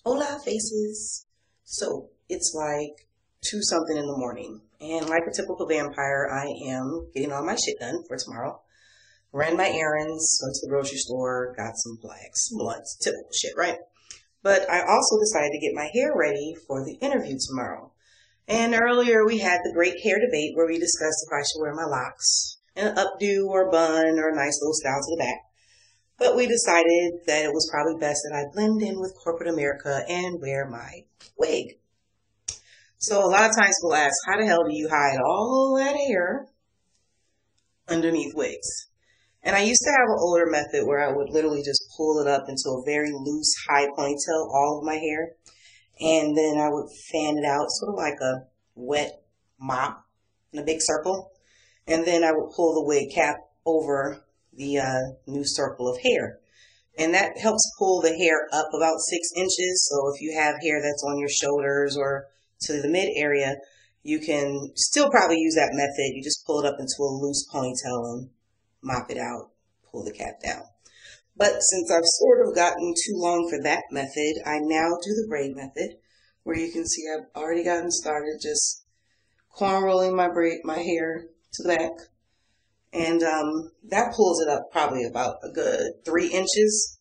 Hola faces. So it's like 2 something in the morning, and like a typical vampire, I am getting all my shit done for tomorrow. Ran my errands, went to the grocery store, got some blacks, blunts, typical shit, right? But I also decided to get my hair ready for the interview tomorrow. And earlier we had the great hair debate where we discussed if I should wear my locks in an updo or bun or a nice little style to the back. But we decided that it was probably best that I blend in with corporate America and wear my wig. So a lot of times people ask, how the hell do you hide all that hair underneath wigs? And I used to have an older method where I would literally just pull it up into a very loose high ponytail, all of my hair. And then I would fan it out, sort of like a wet mop in a big circle. And then I would pull the wig cap over the new circle of hair. And that helps pull the hair up about 6 inches. So if you have hair that's on your shoulders or to the mid area, you can still probably use that method. You just pull it up into a loose ponytail and mop it out, pull the cap down. But since I've sort of gotten too long for that method, I now do the braid method, where you can see I've already gotten started just corn rolling my hair to the back. And that pulls it up probably about a good 3 inches.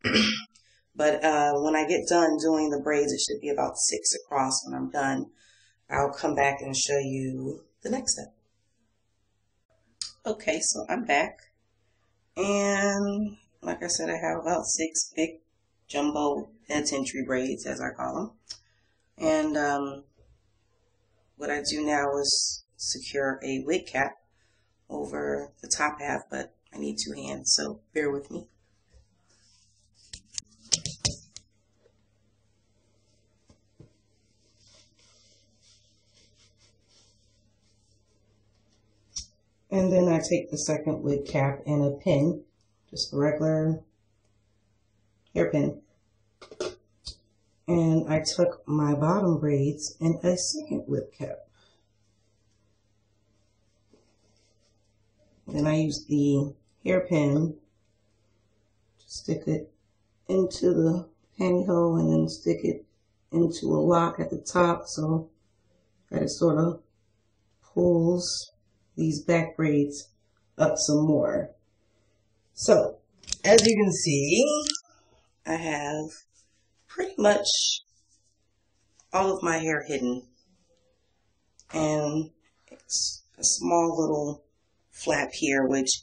But when I get done doing the braids, it should be about 6 across when I'm done. I'll come back and show you the next step. Okay, so I'm back. And like I said, I have about 6 big jumbo penitentiary braids, as I call them. And what I do now is secure a wig cap over the top half, but I need 2 hands, so bear with me. And then I take the second wig cap and a pin, just a regular hairpin. And I took my bottom braids and a second wig cap. Then I use the hairpin to stick it into the pantyhose and then stick it into a lock at the top so that it sort of pulls these back braids up some more. So, as you can see, I have pretty much all of my hair hidden. And it's a small little flap here, which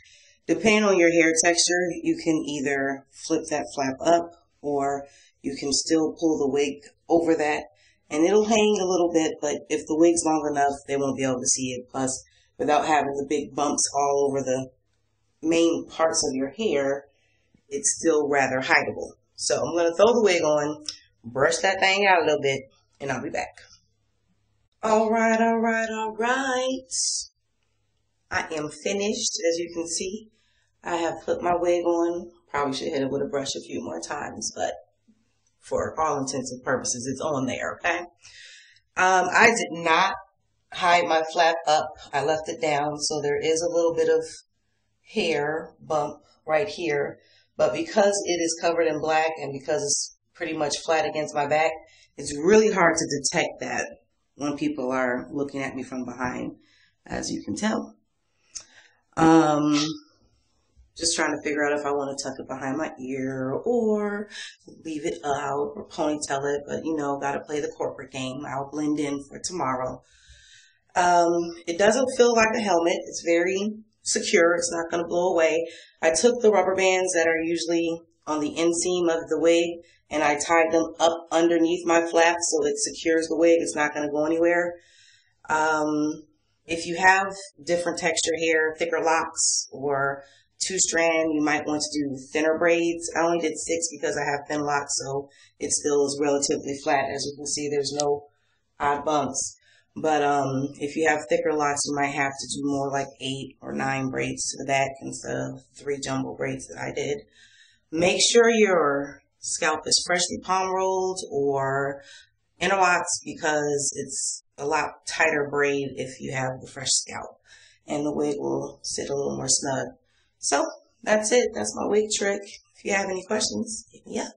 depending on your hair texture, you can either flip that flap up or you can still pull the wig over that and it'll hang a little bit, but if the wig's long enough, they won't be able to see it. Plus, without having the big bumps all over the main parts of your hair, it's still rather hideable. So I'm going to throw the wig on, brush that thing out a little bit, and I'll be back. All right. I am finished, as you can see. I have put my wig on. Probably should hit it with a brush a few more times, but for all intents and purposes, it's on there, okay? I did not hide my flap up. I left it down, so there is a little bit of hair bump right here. But because it is covered in black and because it's pretty much flat against my back, it's really hard to detect that when people are looking at me from behind, as you can tell. Just trying to figure out if I want to tuck it behind my ear or leave it out or ponytail it, but you know, gotta play the corporate game. I'll blend in for tomorrow. It doesn't feel like a helmet. It's very secure. It's not going to blow away. I took the rubber bands that are usually on the inseam of the wig and I tied them up underneath my flap so it secures the wig. It's not going to go anywhere. If you have different texture hair, thicker locks or 2-strand, you might want to do thinner braids. I only did 6 because I have thin locks, so it still is relatively flat. As you can see, there's no odd bumps. But if you have thicker locks, you might have to do more like 8 or 9 braids to the back instead of 3 jumbo braids that I did. Make sure your scalp is freshly palm rolled or interlocks because it's a lot tighter braid if you have the fresh scalp. And the wig will sit a little more snug. So that's it. That's my wig trick. If you have any questions, hit me up.